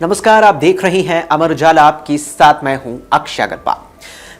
नमस्कार, आप देख रहे हैं अमर उजाला। आपके साथ मैं हूं अक्षय अग्रवाल।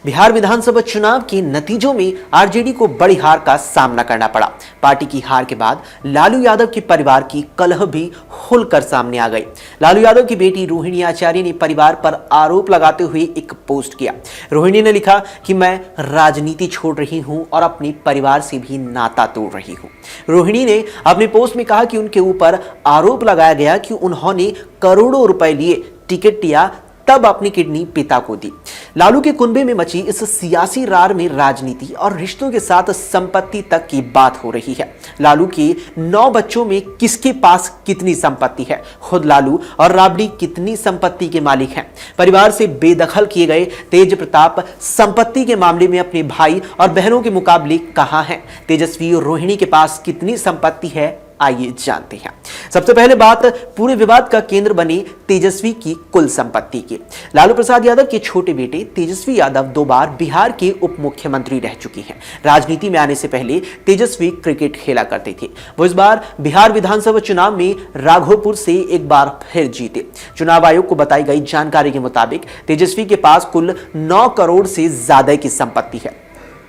बिहार विधानसभा चुनाव के नतीजों में आरजेडी को बड़ी हार का सामना करना पड़ा। पार्टी की हार के बाद लालू यादव के परिवार की कलह भी खुलकर सामने आ गई। लालू यादव की बेटी रोहिणी आचार्य ने परिवार पर आरोप लगाते हुए एक पोस्ट किया। रोहिणी ने लिखा कि मैं राजनीति छोड़ रही हूं और अपने परिवार से भी नाता तोड़ रही हूं। रोहिणी ने अपने पोस्ट में कहा कि उनके ऊपर आरोप लगाया गया कि उन्होंने करोड़ों रुपए लिए टिकट लिया, तब अपनी किडनी पिता को दी। लालू के कुनबे में मची इस सियासी रार में राजनीति और रिश्तों के साथ संपत्ति तक की बात हो रही है। लालू के 9 बच्चों में किसके पास कितनी संपत्ति है, खुद लालू और राबड़ी कितनी संपत्ति के मालिक हैं। परिवार से बेदखल किए गए तेज प्रताप संपत्ति के मामले में अपने भाई और बहनों के मुकाबले कहां हैं। तेजस्वी और रोहिणी के पास कितनी संपत्ति है, आइए जानते हैं। सबसे पहले बात पूरे विवाद का केंद्र बने तेजस्वी की कुल संपत्ति की। लालू प्रसाद यादव के छोटे बेटे तेजस्वी यादव 2 बार बिहार के उप मुख्यमंत्री रह चुके हैं। राजनीति में आने से पहले तेजस्वी क्रिकेट खेला करते थे। वो इस बार बिहार विधानसभा चुनाव में राघोपुर से एक बार फिर जीते। चुनाव आयोग को बताई गई जानकारी के मुताबिक तेजस्वी के पास कुल 9 करोड़ से ज्यादा की संपत्ति है।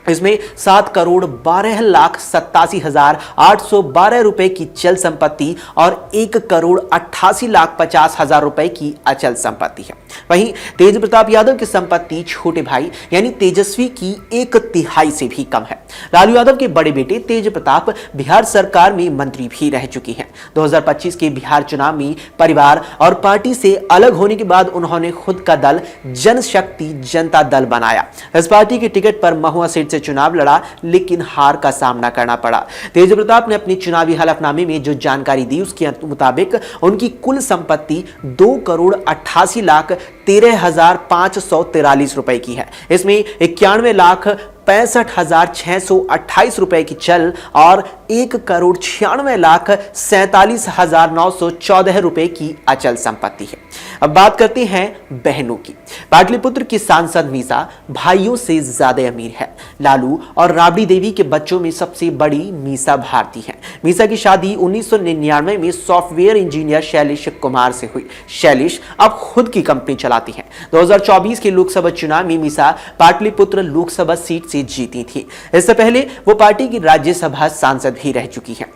इसमें 7,12,87,812 रुपए की चल संपत्ति और 1,88,50,000 रुपए की अचल संपत्ति है। वहीं तेज प्रताप यादव की संपत्ति छोटे भाई यानी तेजस्वी की 1/3 से भी कम है। लालू यादव के बड़े बेटे तेज प्रताप बिहार सरकार में मंत्री भी रह चुके हैं। 2025 के बिहार चुनाव में परिवार और पार्टी से अलग होने के बाद उन्होंने खुद का दल जनशक्ति जनता दल बनाया। इस पार्टी के टिकट पर महुआ सीट से चुनाव लड़ा, लेकिन हार का सामना करना पड़ा। तेज प्रताप ने अपनी चुनावी हलफनामे में जो जानकारी दी उसके मुताबिक उनकी कुल संपत्ति 2,88,13,543 रुपए की है। इसमें 91,65,628 रुपए की चल और 1,96,47,914 रुपए की अचल संपत्ति है। अब बात करते हैं बहनों की। पाटलिपुत्र की सांसद मीसा भाइयों से ज्यादा अमीर है। लालू और राबड़ी देवी के बच्चों में सबसे बड़ी मीसा भारती है। मीसा की शादी 1999 में सॉफ्टवेयर इंजीनियर शैलेश कुमार से हुई। शैलेश अब खुद की कंपनी चलाती हैं। 2024 के लोकसभा चुनाव में मीसा पाटलिपुत्र लोकसभा सीट से जीती थी। इससे पहले वो पार्टी की राज्यसभा सांसद भी रह चुकी हैं।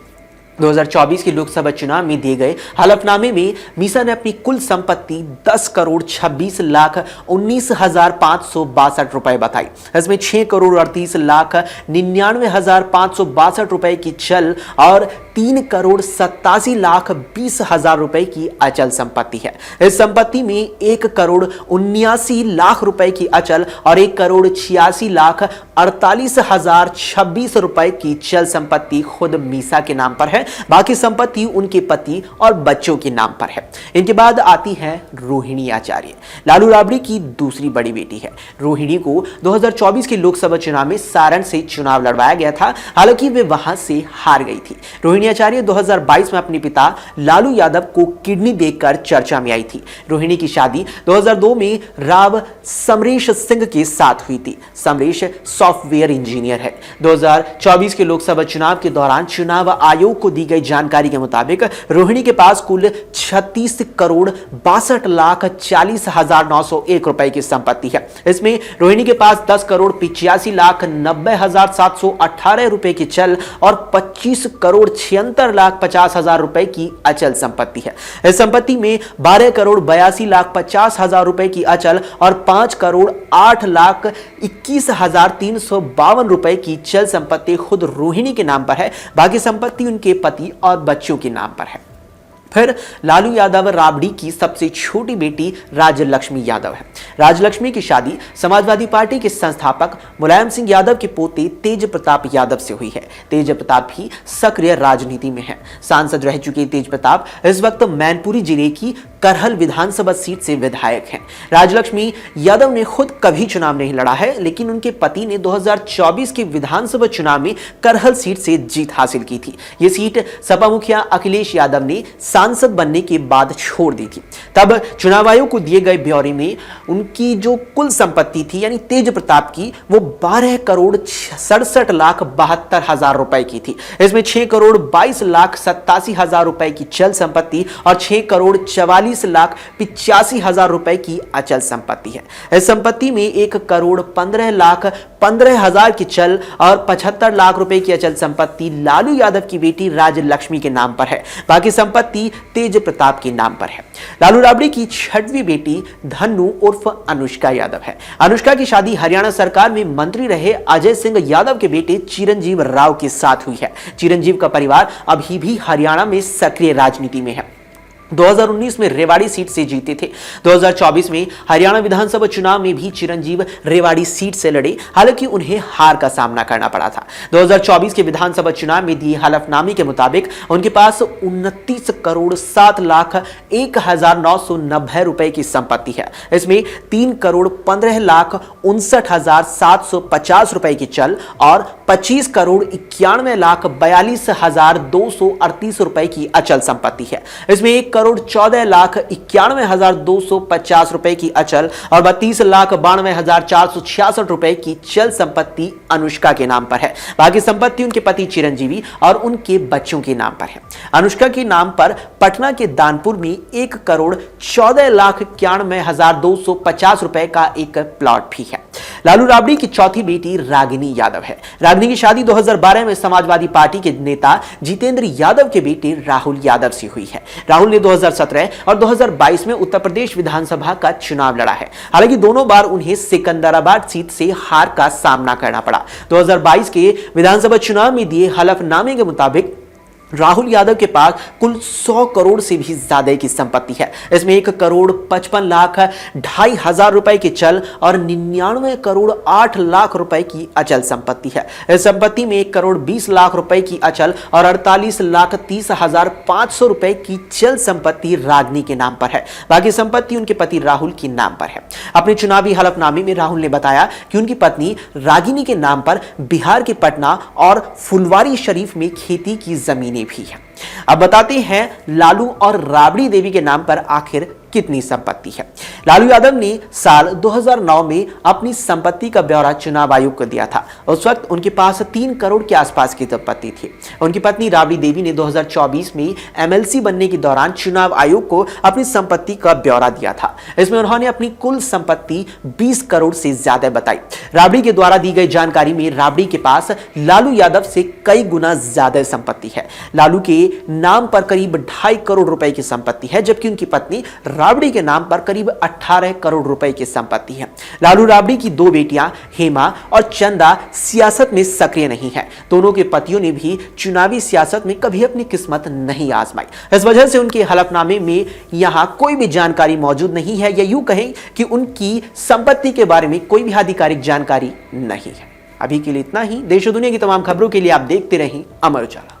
2024 के लोकसभा चुनाव में दिए गए हलफनामे में मीसा ने अपनी कुल संपत्ति 10,26,19,562 रुपए बताई। इसमें 6,38,99,562 रुपए की चल और 3,87,20,000 रुपए की अचल संपत्ति है। इस संपत्ति में 1,79,00,000 रुपए की अचल और 1,86,48,026 रुपए की चल संपत्ति खुद मीसा के नाम पर है। बाकी संपत्ति उनके पति और बच्चों के नाम पर है। इनके बाद आती है रोहिणी आचार्य, लालू राबड़ी की दूसरी बड़ी बेटी है। रोहिणी को 2024 के लोकसभा चुनाव में सारण से चुनाव लड़वाया गया था, हालांकि वे वहां से हार गई थी। रोहिणी आचार्य 2022 में अपने पिता लालू यादव को किडनी देकर चर्चा में आई थी। रोहिणी की शादी 2002 में राव समरेश सिंह के साथ हुई थी। समरेश सॉफ्टवेयर इंजीनियर है। 2024 के लोकसभा चुनाव के दौरान चुनाव आयोग को दी गई जानकारी के मुताबिक रोहिणी के पास कुल 36,62,40,901 रुपए की संपत्ति है। इसमें रोहिणी के पास 10,85,90,718 रुपए की चल और 25,76,50,000 रुपए की अचल संपत्ति है। इस संपत्ति में 12,82,50,000 रुपए की अचल और 5,08,21,352 रुपए की चल संपत्ति खुद रोहिणी के नाम पर है। बाकी संपत्ति उनके पति और बच्चों के नाम पर है। फिर लालू यादव राबड़ी की सबसे छोटी बेटी राजलक्ष्मी यादव है। राजलक्ष्मी की शादी समाजवादी पार्टी के संस्थापक मुलायम सिंह यादव के पोते तेज प्रताप यादव से हुई है। तेज प्रताप भी सक्रिय राजनीति में है। सांसद रह चुके तेज प्रताप इस वक्त मैनपुरी जिले की करहल विधानसभा सीट से विधायक हैं। राजलक्ष्मी यादव ने खुद कभी चुनाव नहीं लड़ा है, लेकिन उनके पति ने 2024 के विधानसभा चुनाव में करहल सीट से जीत हासिल की थी। ये सीट सपा मुखिया अखिलेश यादव ने सांसद बनने के बाद छोड़ दी थी। तब चुनाव आयोग को दिए गए ब्यौरे में उनकी जो कुल संपत्ति थी यानी तेज प्रताप की, वो 12,67,72,000 रुपए की थी। इसमें 6,22,87,000 रुपए की चल संपत्ति और 6,44,85,000 रुपए की अचल संपत्ति है। इस संपत्ति में 1,15,15,000 की चल और 75 लाख रुपए की अचल संपत्ति लालू यादव की बेटी राजलक्ष्मी के नाम पर है। बाकी संपत्ति तेज प्रताप के नाम पर है। लालू राबड़ी की छठवीं बेटी धन्नू उर्फ अनुष्का यादव है। अनुष्का की शादी हरियाणा सरकार में मंत्री रहे अजय सिंह यादव के बेटे चिरंजीव राव के साथ हुई है। चिरंजीव का परिवार अभी भी हरियाणा में सक्रिय राजनीति में है। 2019 में रेवाड़ी सीट से जीते थे। 2024 में हरियाणा विधानसभा चुनाव में भी चिरंजीव रेवाड़ी सीट से लड़े, हालांकि उन्हें हार का सामना करना पड़ा था। 2024 के विधानसभा चुनाव में दिए हलफनामे के मुताबिक उनके पास 29,07,01,990 रुपए की संपत्ति है। इसमें 3,15,59,750 रुपए की चल और 25,91,42,238 रुपए की अचल संपत्ति है। इसमें 1,14,91,250 रुपए की अचल और 32,92,466 रुपए की चल संपत्ति अनुष्का के नाम पर है। बाकी संपत्ति उनके पति चिरंजीवी और उनके बच्चों के नाम पर है। अनुष्का के नाम पर पटना के दानपुर में 1,14,91,250 रुपए का एक प्लॉट भी है। लालू राबड़ी की चौथी बेटी रागिनी यादव है। रागिनी की शादी 2012 में समाजवादी पार्टी के नेता जितेंद्र यादव के बेटे राहुल यादव से हुई है। राहुल ने 2017 और 2022 में उत्तर प्रदेश विधानसभा का चुनाव लड़ा है। हालांकि दोनों बार उन्हें सिकंदराबाद सीट से हार का सामना करना पड़ा। 2022 के विधानसभा चुनाव में दिए हलफनामे के मुताबिक राहुल यादव के पास कुल 100 करोड़ से भी ज्यादा की संपत्ति है। इसमें 1,55,02,500 रुपए की चल और 99,08,00,000 रुपए की अचल संपत्ति है। इस संपत्ति में 1,20,00,000 रुपए की अचल और 48,30,500 रुपए की चल संपत्ति रागिनी के नाम पर है। बाकी संपत्ति उनके पति राहुल के नाम पर है। अपने चुनावी हलफनामे में राहुल ने बताया कि उनकी पत्नी रागिनी के नाम पर बिहार के पटना और फुलवारी शरीफ में खेती की जमीनें भी है। अब बताते हैं लालू और राबड़ी देवी के नाम पर आखिर कितनी संपत्ति है। लालू यादव ने साल 2009 में अपनी संपत्ति का ब्यौरा चुनाव आयोग को दिया था। उस वक्त उनके पास 3 करोड़ के आसपास की संपत्ति थी। उनकी पत्नी राबड़ी देवी ने 2024 में एमएलसी बनने के दौरान चुनाव आयोग को अपनी संपत्ति का ब्यौरा दिया था। इसमें उन्होंने अपनी कुल संपत्ति 20 करोड़ से ज्यादा बताई। राबड़ी के द्वारा दी गई जानकारी में राबड़ी के पास लालू यादव से कई गुना ज्यादा संपत्ति है। लालू के नाम पर करीब 2.5 करोड़ रुपए की संपत्ति है, जबकि उनकी पत्नी राबड़ी के नाम पर करीब 18 करोड़ रुपए की संपत्ति है। लालू राबड़ी की 2 बेटियां हेमा और चंदा सियासत में सक्रिय नहीं है। दोनों के पतियों ने भी चुनावी सियासत में कभी अपनी किस्मत नहीं आजमाई। इस वजह से उनके हलफनामे में यहां कोई भी जानकारी मौजूद नहीं है, या यूं कहें कि उनकी संपत्ति के बारे में कोई भी आधिकारिक जानकारी नहीं है। अभी के लिए इतना ही। देश और दुनिया की तमाम खबरों के लिए आप देखते रहें अमर उजाला।